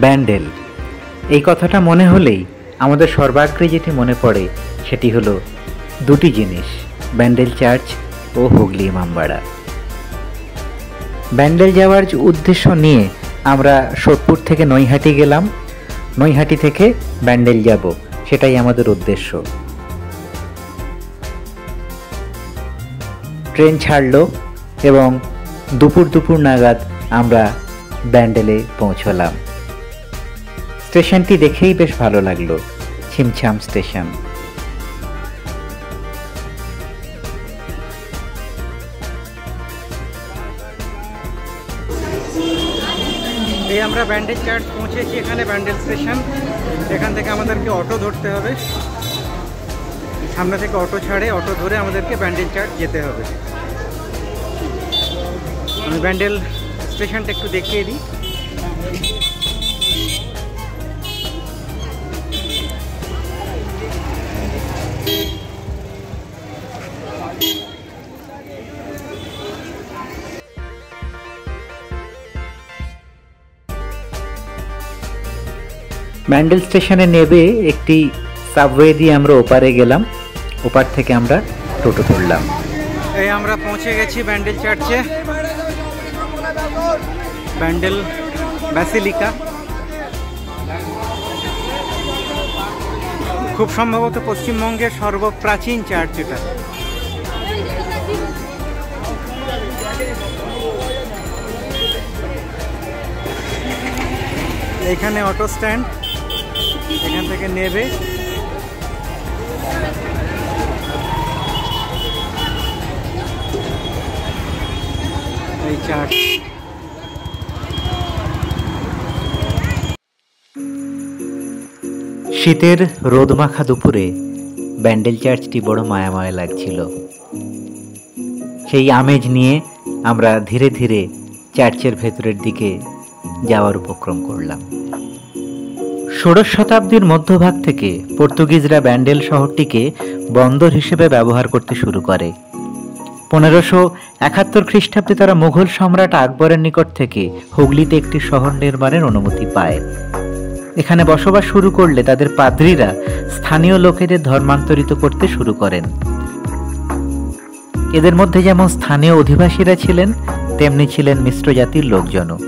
ব্যান্ডেল, এই কথাটা মনে হলেই আমাদের সর্বাগ্রে যেটি মনে পড়ে সেটি হলো দুটি জিনিস, ব্যান্ডেল চার্চ ও হুগলি ইমামবাড়া। ব্যান্ডেল যাওয়ার উদ্দেশ্য নিয়ে আমরা সোদপুর থেকে নৈহাটি গেলাম, নৈহাটি থেকে ব্যান্ডেল যাব, সেটাই আমাদের উদ্দেশ্য। ট্রেন ছাড়লো এবং দুপুর নাগাদ আমরা ব্যান্ডেলে পৌঁছলাম। স্টেশনটি দেখেই বেশ ভালো লাগলো, ছিমছাম স্টেশন। এই আমরা ব্যান্ডেল চার্চ পৌঁছেছি, এখানে ব্যান্ডেল স্টেশন। এখান থেকে আমাদেরকে অটো ধরতে হবে, সামনে থেকে অটো ছাড়ে, অটো ধরে আমাদেরকে ব্যান্ডেল চার্চ যেতে হবে। আমি ব্যান্ডেল স্টেশনটা একটু দেখিয়ে দিই। ব্যান্ডেল স্টেশনে নেমে একটি সাবওয়ে দিয়ে আমরা ওপারে গেলাম, ওপার থেকে আমরা টোটো ধরলাম। এই আমরা পৌঁছে গেছি ব্যান্ডেল চার্চে, ব্যান্ডেল ব্যাসিলিকা। খুব সম্ভবত পশ্চিমবঙ্গের সর্বপ্রাচীন চার্চ এটা। এখানে অটো স্ট্যান্ড, এখান থেকে নেবে এই চার্চ। শীতের রোদমাখা দুপুরে ব্যান্ডেল চার্চটি বড় মায়াময় লাগছিল। সেই আমেজ নিয়ে আমরা ধীরে ধীরে চার্চের ভেতরের দিকে যাওয়ার উপক্রম করলাম। ষোড়শ শতাব্দীর মধ্যভাগ থেকে পর্তুগিজরা ব্যান্ডেল শহরটিকে বন্দর হিসেবে ব্যবহার করতে শুরু করে। 1571 খ্রিস্টাব্দে তারা মুঘল সম্রাট আকবরের নিকট থেকে হুগলিতে একটি শহর নির্মাণের অনুমতি পায়। এখানে বসবাস শুরু করলে তাদের পাদ্রীরা স্থানীয় লোকেদের ধর্মান্তরিত করতে শুরু করেন। এদের মধ্যে যেমন স্থানীয় অধিবাসীরা ছিলেন, তেমনি ছিলেন মিশ্র জাতির লোকজনও।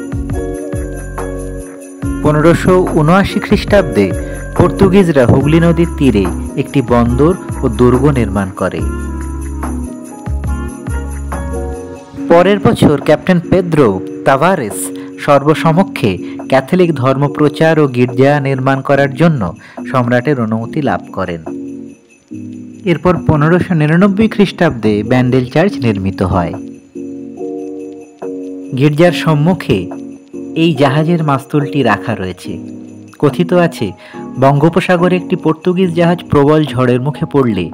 1579 খ্রিস্টাব্দে পর্তুগিজরা হুগলি নদীর তীরে একটি বন্দর ও দুর্গ নির্মাণ করে। পরের বছর ক্যাপ্টেন পেদ্রো তাভারেস সর্বসমক্ষে ক্যাথলিক ধর্ম প্রচার ও গির্জা নির্মাণ করার জন্য সম্রাটের অনুমতি লাভ করেন। এরপর 1599 খ্রিস্টাব্দে ব্যান্ডেল চার্চ নির্মিত হয়। গির্জার সম্মুখে এই জাহাজের মাস্তুলটি রাখা রয়েছে। কথিত আছে, বঙ্গোপসাগরে একটি পর্তুগিজ জাহাজ প্রবল ঝড়ের মুখে পড়লে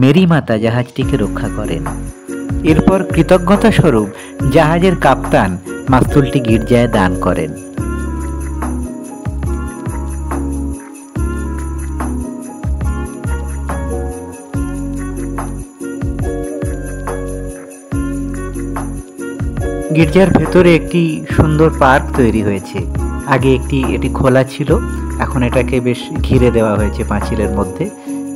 মেরি মাতা জাহাজটিকে রক্ষা করেন। এরপর কৃতজ্ঞতা স্বরূপ জাহাজের কাপ্তান মাস্তুলটি গির্জায় দান করেন। গির্জার ভেতরে একটি সুন্দর পার্ক তৈরি হয়েছে। আগে এটি খোলা ছিল, এখন এটাকে বেশ ঘিরে দেওয়া হয়েছে পাঁচিলের মধ্যে,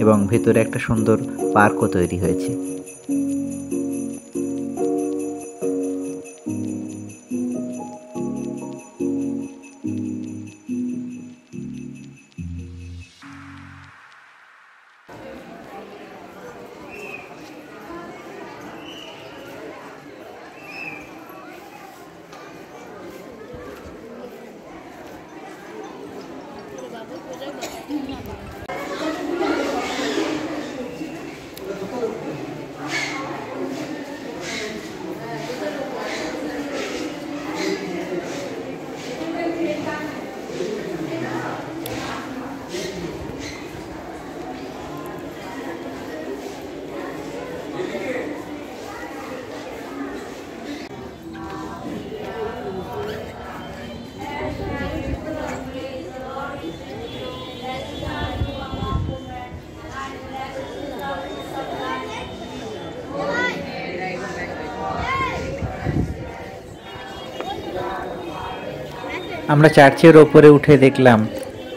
এবং ভেতরে একটা সুন্দর পার্কও তৈরি হয়েছে। আমরা চার্চের ওপরে উঠে দেখলাম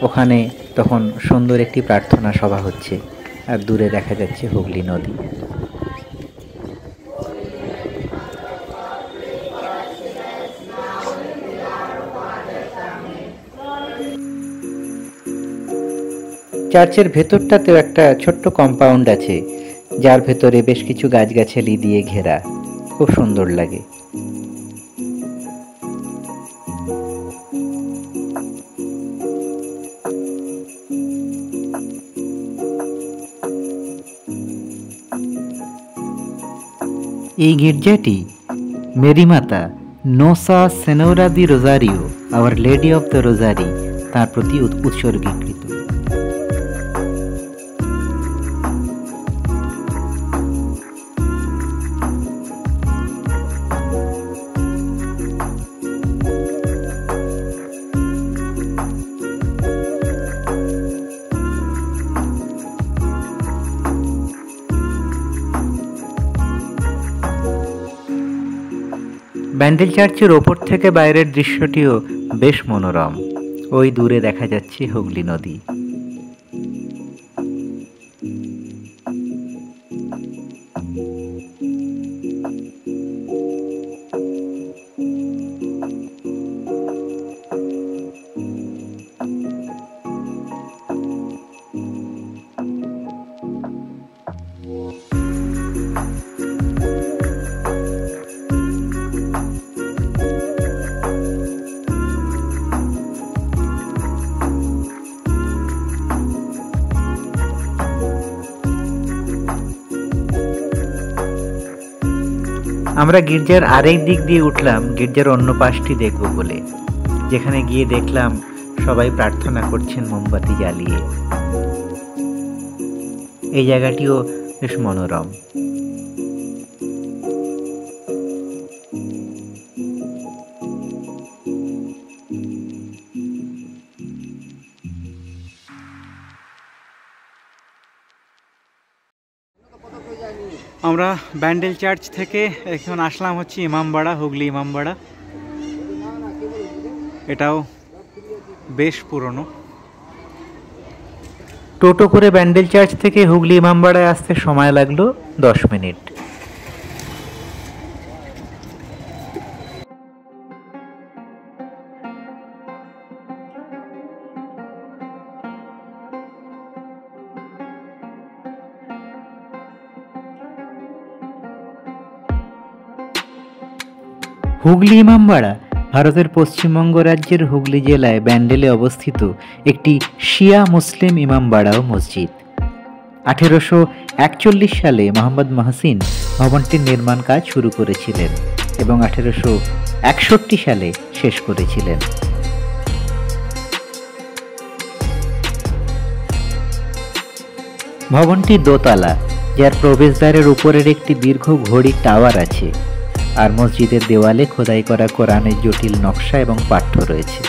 ওখানে তখন সুন্দর একটি প্রার্থনা সভা হচ্ছে, আর দূরে দেখা যাচ্ছে হুগলি নদী। চার্চের ভেতরটাতেও একটা ছোট্ট কম্পাউন্ড আছে, যার ভেতরে বেশ কিছু গাছগাছালি দিয়ে ঘেরা, খুব সুন্দর লাগে। এই গির্জাটি মেরি মাতা নোসা সেনোরা দি রোজারিও, Our Lady of the Rosary, তার প্রতি উৎসর্গীকৃত। ব্যান্ডেল চার্চের ওপর থেকে বাইরের দৃশ্যটিও বেশ মনোরম। ওই দূরে দেখা যাচ্ছে হুগলি নদী। আমরা গির্জার আরেক দিক দিয়ে উঠলাম গির্জার অন্য পাশটি দেখব বলে, যেখানে গিয়ে দেখলাম সবাই প্রার্থনা করছেন মোমবাতি জ্বালিয়ে। এই জায়গাটিও বেশ মনোরম। আমরা ব্যান্ডেল চার্চ থেকে এখন আসলাম হচ্ছে ইমামবাড়া, হুগলি ইমামবাড়া। এটাও বেশ পুরনো। টোটো করে ব্যান্ডেল চার্চ থেকে হুগলি ইমামবাড়ায় আসতে সময় লাগলো 10 মিনিট। হুগলি ইমামবাড়া ভারতের পশ্চিমবঙ্গ রাজ্যের হুগলি জেলায় ব্যান্ডেলে অবস্থিত একটি শিয়া মুসলিম ইমামবাড়া ও মসজিদ। 1841 সালে মোহাম্মদ মহসিন ভবনটির নির্মাণ কাজ শুরু করেছিলেন এবং 1861 সালে শেষ করেছিলেন। ভবনটি দোতলা, যার প্রবেশদ্বারের উপরের একটি দীর্ঘ ঘড়ি টাওয়ার আছে, আর মসজিদের দেওয়ালে খোদাই করা কোরআনের জটিল নকশা এবং পাঠ্য রয়েছে।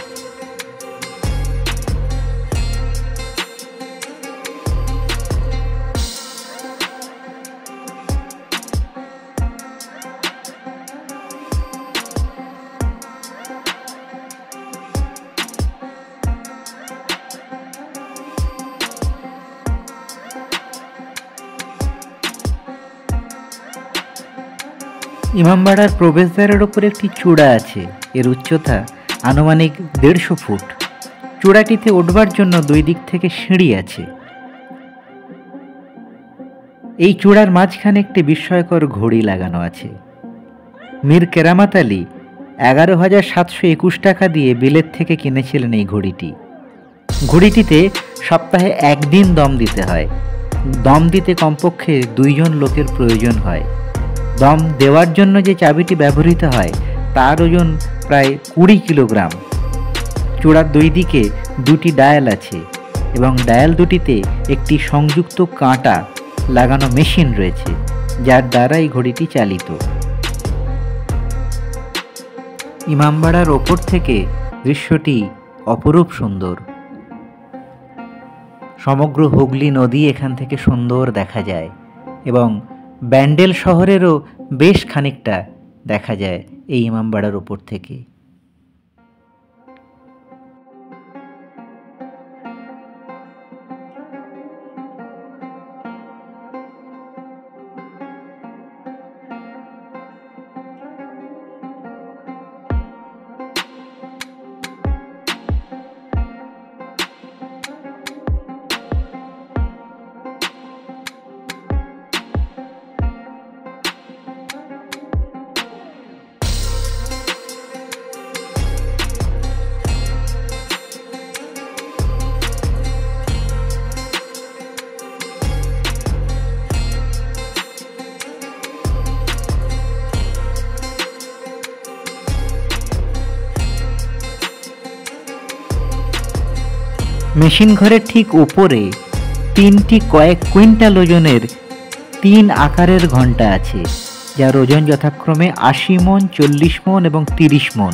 ইমামবাড়ার প্রবেশদ্বারের ওপর একটি চূড়া আছে, এর উচ্চতা আনুমানিক 150 ফুট। চূড়াটিতে উঠবার জন্য দুই দিক থেকে সিঁড়ি আছে। এই চূড়ার মাঝখানে একটি বিস্ময়কর ঘড়ি লাগানো আছে। মীর কেরামত আলী 11,721 টাকা দিয়ে বিলেত থেকে কিনেছিলেন এই ঘড়িটি। ঘড়িটিতে সপ্তাহে একদিন দম দিতে হয়। দম দিতে কমপক্ষে 2 জন লোকের প্রয়োজন হয়। দম দেওয়ার জন্য যে চাবিটি ব্যবহৃত হয় তার ওজন প্রায় 20 কিলোগ্রাম। চূড়ার দুই দিকে 2টি ডায়াল আছে এবং ডায়াল দুটিতে একটি সংযুক্ত কাঁটা লাগানো মেশিন রয়েছে, যার দ্বারা এই ঘড়িটি চালিত। ইমামবাড়ার ওপর থেকে দৃশ্যটি অপরূপ সুন্দর। সমগ্র হুগলি নদী এখান থেকে সুন্দর দেখা যায় এবং ব্যান্ডেল শহরেরও বেশ খানিকটা দেখা যায় এই ইমামবাড়ার ওপর থেকে। মেশিন ঘরের ঠিক উপরে 3টি কয়েক কুইন্টাল ওজনের 3 আকারের ঘণ্টা আছে, যার ওজন যথাক্রমে 80 মণ, 40 মণ এবং 30 মণ।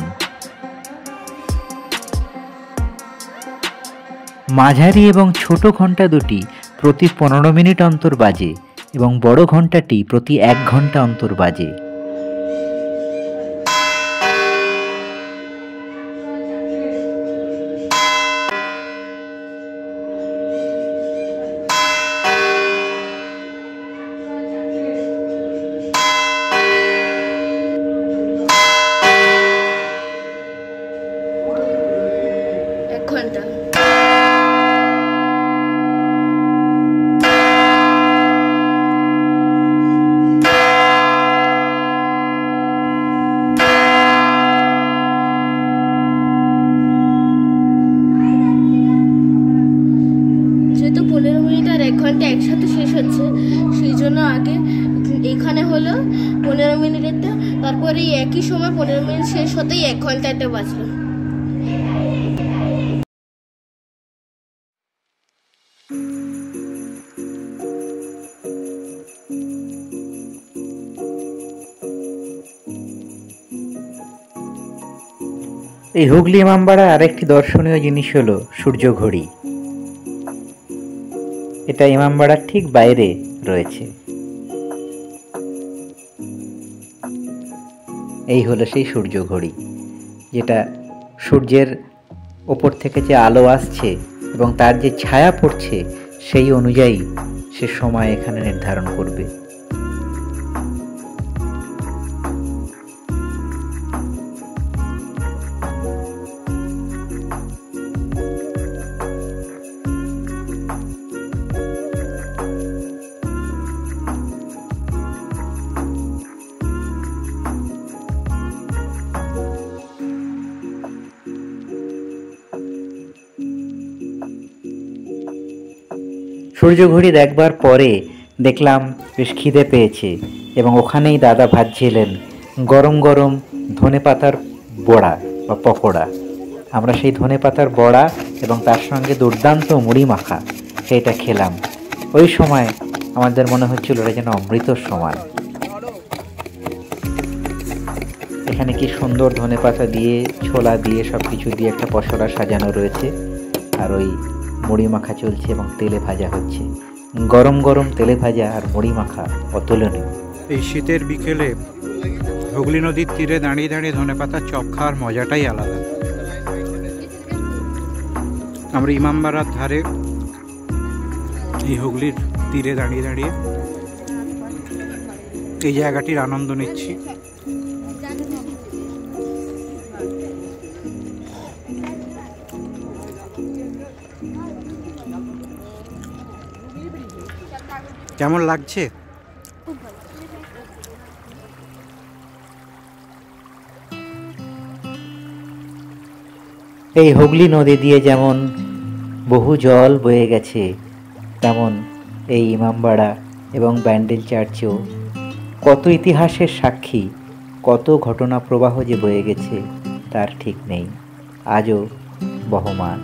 মাঝারি এবং ছোট ঘণ্টা দুটি প্রতি 15 মিনিট অন্তর বাজে এবং বড় ঘণ্টাটি প্রতি 1 ঘণ্টা অন্তর বাজে। একসাথে শেষ হচ্ছে, সেই জন্য আগে এখানে হলো 15 মিনিটেরটা, তারপরে একই সময় 15 মিনিট শেষ হতেই 1 ঘন্টাটা বাঁচলো। এই হুগলি ইমামবাড়া আরেকটি দর্শনীয় জিনিস হলো সূর্য ঘড়ি। এটা ইমামবাড়ার ঠিক বাইরে রয়েছে। এই হলো সেই সূর্য ঘড়ি, যেটা সূর্যের ওপর থেকে যে আলো আসছে এবং তার যে ছায়া পড়ছে সেই অনুযায়ী সে সময় এখানে নির্ধারণ করবে। সূর্য ঘড়ি দেখবার পরে দেখলাম বেশ খিদে পেয়েছে এবং ওখানেই দাদা ভাজছিলেন গরম গরম ধনেপাতার বড়া বা পকোড়া। আমরা সেই ধনেপাতার বড়া এবং তার সঙ্গে দুর্দান্ত মুড়ি মাখা সেইটা খেলাম। ওই সময় আমাদের মনে হচ্ছিল ওটা যেন অমৃতর সমান। এখানে কি সুন্দর ধনেপাতা দিয়ে, ছোলা দিয়ে, সব কিছু দিয়ে একটা পসরা সাজানো রয়েছে, আর ওই মুড়ি মাখা চলছে এবং তেলে ভাজা হচ্ছে। গরম গরম তেলে ভাজা আর মুড়ি মাখা অতুলনীয়। এই শীতের বিকেলে হুগলি নদীর তীরে দাঁড়িয়ে দাঁড়িয়ে ধনেপাতার চপ খাওয়ার মজাটাই আলাদা। আমরা ইমামবাড়ার ধারে এই হুগলির তীরে দাঁড়িয়ে দাঁড়িয়ে এই জায়গাটির আনন্দ নিচ্ছি। কেমন লাগছে? এই হুগলি নদী দিয়ে যেমন বহু জল বয়ে গেছে, তেমন এই ইমামবাড়া এবং ব্যান্ডেল চার্চেও কত ইতিহাসের সাক্ষী, কত ঘটনা প্রবাহ যে বয়ে গেছে তার ঠিক নেই, আজও বহমান।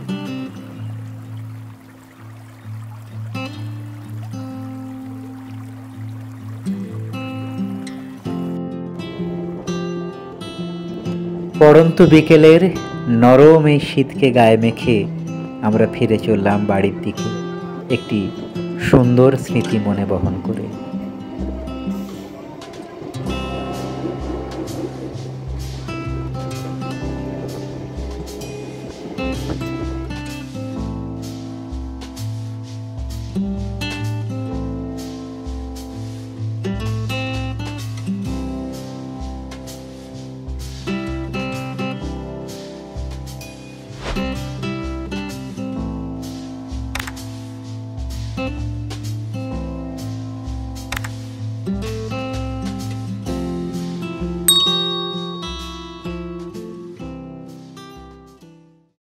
পড়ন্ত বিকেলের নরম এই শীতকে গায়ে মেখে আমরা ফিরে চললাম বাড়ির দিকে, একটি সুন্দর স্মৃতি মনে বহন করে।